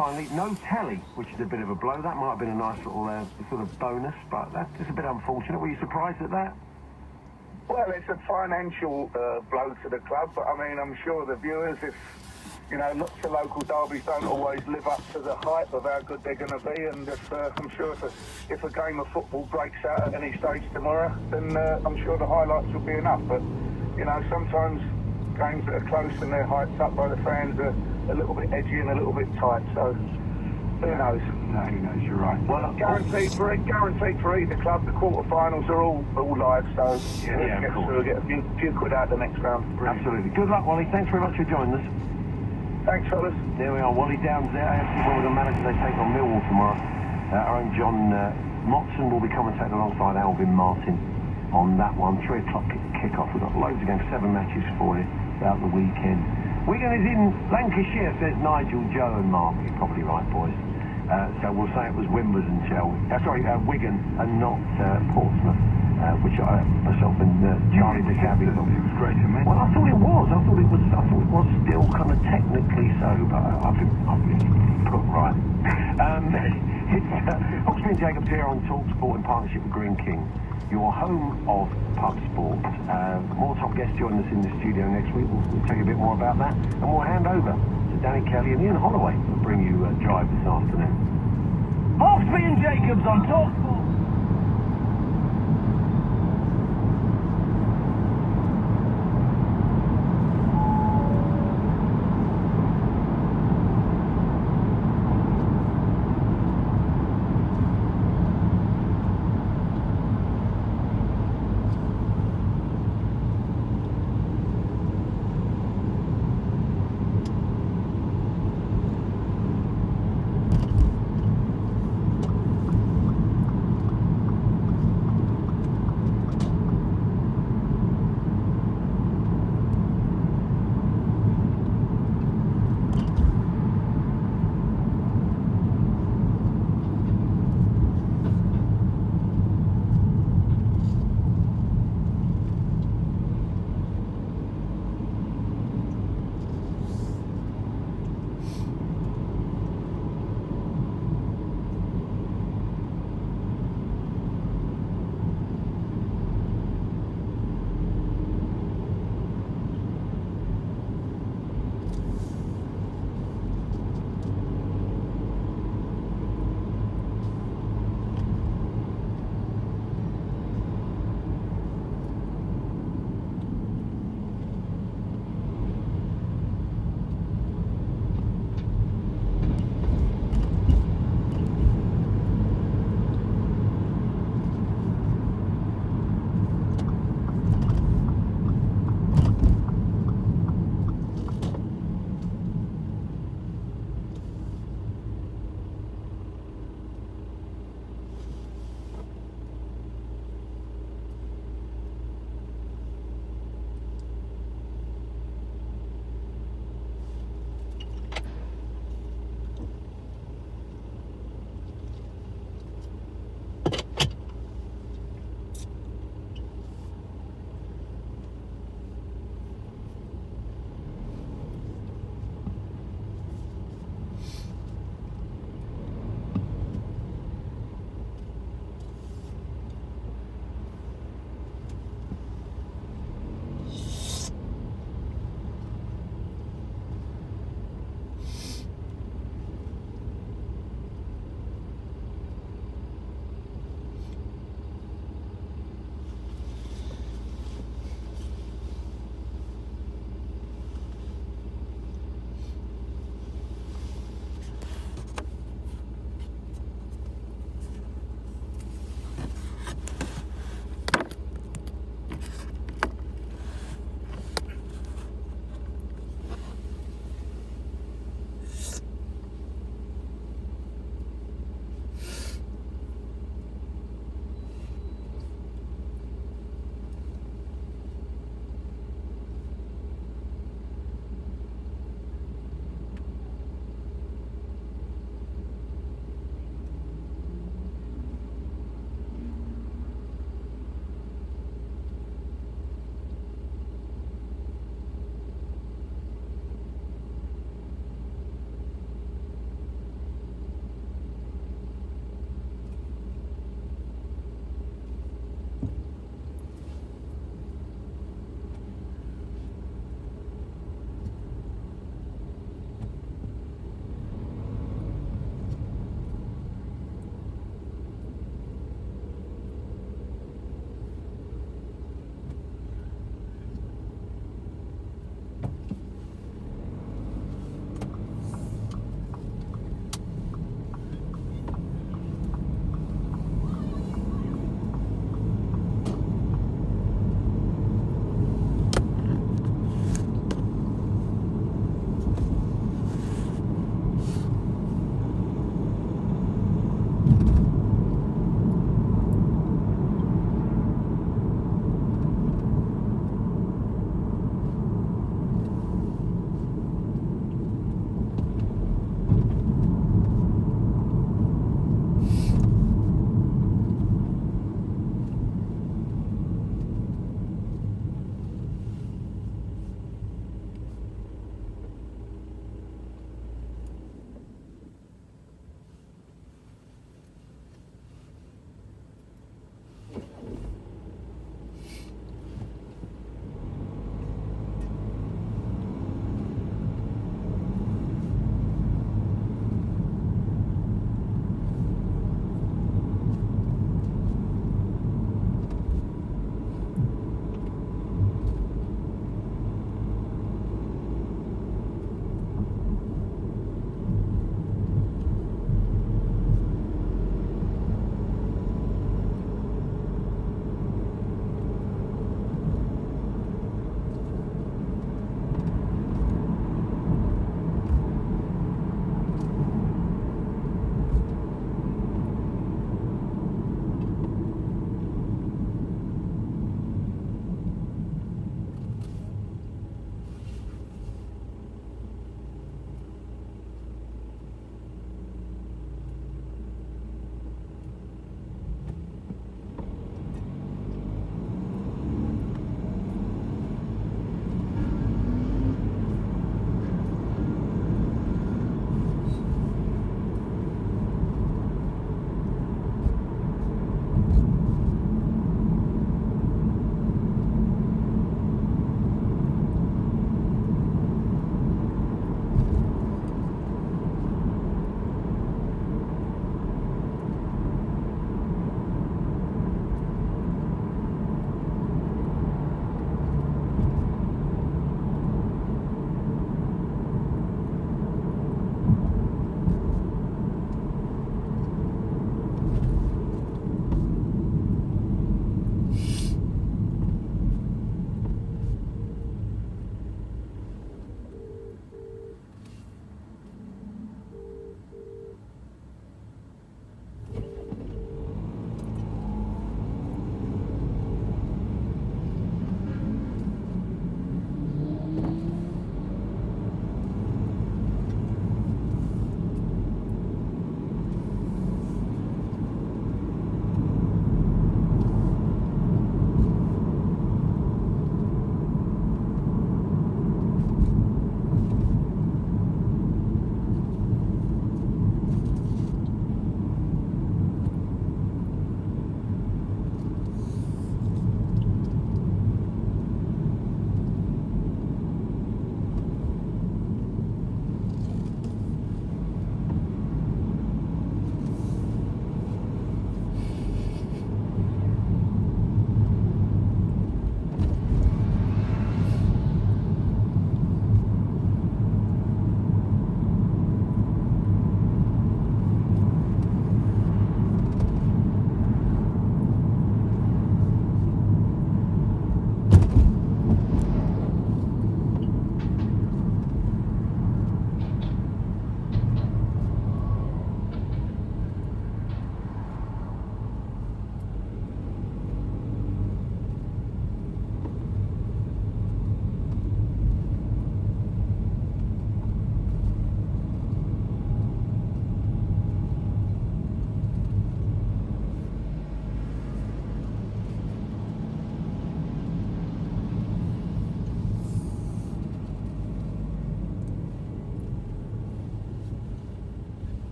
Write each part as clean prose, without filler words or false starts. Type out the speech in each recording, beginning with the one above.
Finally, no telly, which is a bit of a blow. That might have been a nice little sort of bonus, but that's just a bit unfortunate. Were you surprised at that? Well, it's a financial blow to the club, but I mean, I'm sure the viewers, if you know, lots of local derbies don't always live up to the hype of how good they're going to be, and I'm sure if a game of football breaks out at any stage tomorrow, then I'm sure the highlights will be enough. But you know, sometimes games that are close and they're hyped up by the fans are a little bit edgy and a little bit tight. So who knows? No, who knows? You're right. Well, guaranteed for either club. The quarterfinals are all live, so yeah, of course. We'll get a few quid out the next round. Brilliant. Absolutely. Good luck, Wally. Thanks very much for joining us. Thanks, fellas. There we are, Wally Downs there. AFC Wimbledon manager. They take on Millwall tomorrow. Our own John Motson will be commentating alongside Alvin Martin on that one. 3 o'clock kick-off. We've got loads of games, 7 matches for you throughout the weekend. Wigan is in Lancashire, says Nigel, Joe and Mark. You're probably right, boys. So we'll say it was Wimbledon, shall we? Wigan and not Portsmouth, which I myself and Charlie de Cabby thought. It was great to me. Well, I thought it was. I thought it was still kind of technically so, but I've been put right. It's Oxley and Jacobs here on Talk Sport in partnership with Green King, your home of pub sport. More top guests join us in the studio next week. We'll tell you a bit more about that, and we'll hand over to Danny Kelly and Ian Holloway who'll bring you Drive this afternoon. Oxley and Jacobs on Talk Sport.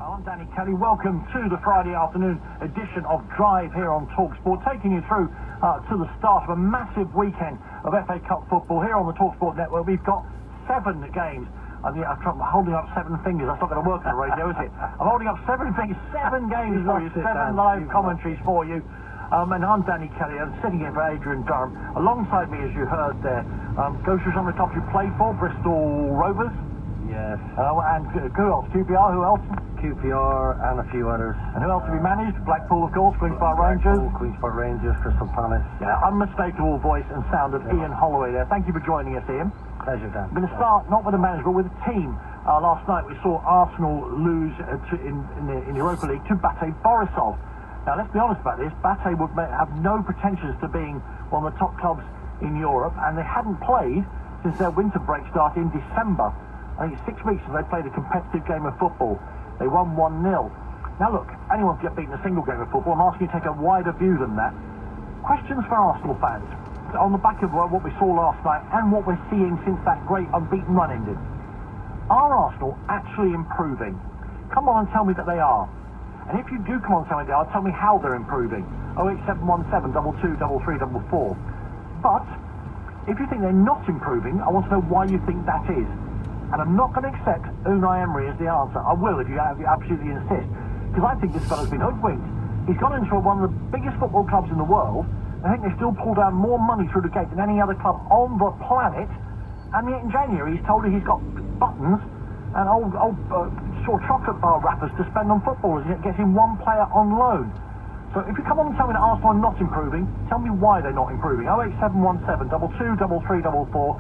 I'm Danny Kelly. Welcome to the Friday afternoon edition of Drive here on TalkSport, taking you through to the start of a massive weekend of FA Cup football here on the TalkSport network. We've got 7 games. I'm holding up 7 fingers. That's not going to work on the radio, is it? I'm holding up 7 fingers, 7 games for you, 7 live commentaries for you. And I'm Danny Kelly. I'm sitting here for Adrian Durham. Alongside me, as you heard there, go through some of the clubs you played for. Bristol Rovers. Yes. And who else? QPR, who else? QPR and a few others. And who else have you managed? Blackpool, of course, Queen's Park Rangers. Queen's Park Rangers, Crystal Palace. Yeah, unmistakable voice and sound of Ian Holloway there. Thank you for joining us, Ian. Pleasure, Dan. I'm going to start not with the manager, but with the team. Last night we saw Arsenal lose in the Europa League to Bate Borisov. Now, let's be honest about this. Bate would have no pretensions to being one of the top clubs in Europe, and they hadn't played since their winter break started in December. I think it's 6 weeks since they played a competitive game of football. They won 1-0. Now look, anyone can get beaten in a single game of football. I'm asking you to take a wider view than that. Questions for Arsenal fans on the back of what we saw last night and what we're seeing since that great unbeaten run ended. Are Arsenal actually improving? Come on and tell me that they are. And if you do come on and tell me they are, tell me how they're improving. 08717 22 33 44. But if you think they're not improving, I want to know why you think that is. And I'm not going to accept Unai Emery as the answer. I will if you absolutely insist. Because I think this fella's been hoodwinked. He's gone into one of the biggest football clubs in the world. I think they still pull down more money through the gate than any other club on the planet. And yet in January he's told you he's got buttons and old sort of chocolate bar wrappers to spend on footballers. He gets in one player on loan. So if you come on and tell me that Arsenal are not improving, tell me why they're not improving. 08717 22 33 44.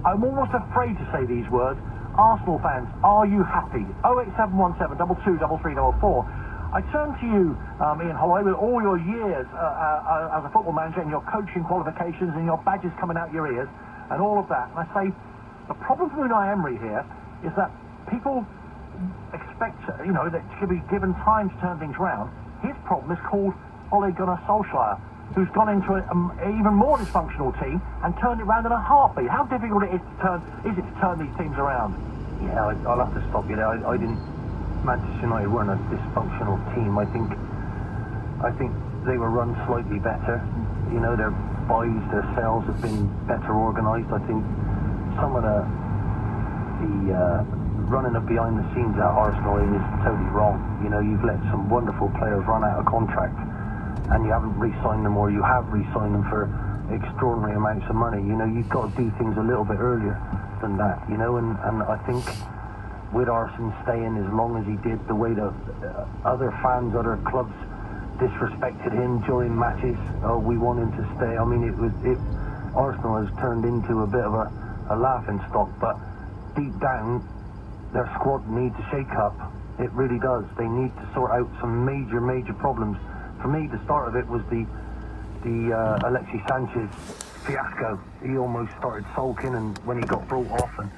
I'm almost afraid to say these words. Arsenal fans, are you happy? 08717 22 33 44. I turn to you, Ian Holloway, with all your years as a football manager and your coaching qualifications and your badges coming out your ears and all of that. And I say, the problem for Unai Emery here is that people expect, that to be given time to turn things around. His problem is called Ole Gunnar Solskjaer, who's gone into an even more dysfunctional team and turned it around in a heartbeat. How difficult is it to turn these teams around? Yeah, I'll have to stop you there. I didn't. Manchester United weren't a dysfunctional team. I think they were run slightly better. Their buys, their sales have been better organised. I think some of the running of behind the scenes at Arsenal is totally wrong. You've let some wonderful players run out of contract, and you haven't re-signed them, or you have re-signed them for extraordinary amounts of money. You've got to do things a little bit earlier than that. And I think with Arsene staying as long as he did, the way that other fans, other clubs disrespected him during matches, we want him to stay. I mean, Arsenal has turned into a bit of a laughing stock, but deep down, their squad needs a shake-up. It really does. They need to sort out some major problems. For me, the start of it was the Alexis Sanchez fiasco. He almost started sulking, and when he got brought off, and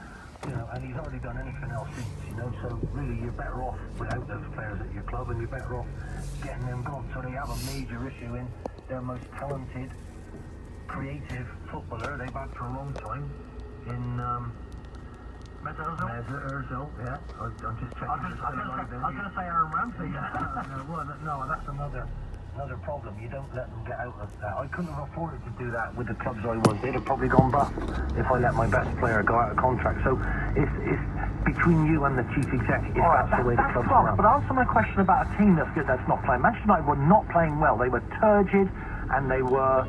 he's hardly done anything else since. So really, you're better off without those players at your club, and you're better off getting them gone. So they have a major issue in their most talented, creative footballer they've had for a long time in Mesut Ozil. Yeah, I'm just checking. I was going to say Aaron Ramsey. No, that's another problem. You don't let them get out of that. I couldn't have afforded to do that with the clubs I was. They'd have probably gone bust if I let my best player go out of contract. So it's between you and the chief executive. That's the way the clubs run. But answer my question about a team that's not playing. Manchester United were not playing well. They were turgid and they were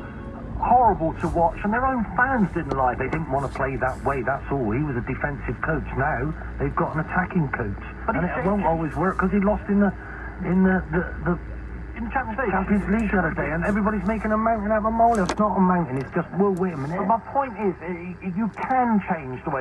horrible to watch, and their own fans didn't like. They didn't want to play that way. That's all. He was a defensive coach. Now they've got an attacking coach, and it won't always work because he lost in the Champions League the other day, and everybody's making a mountain out of a molehill. It's not a mountain, it's just, well, wait a minute. But my point is, you can change the way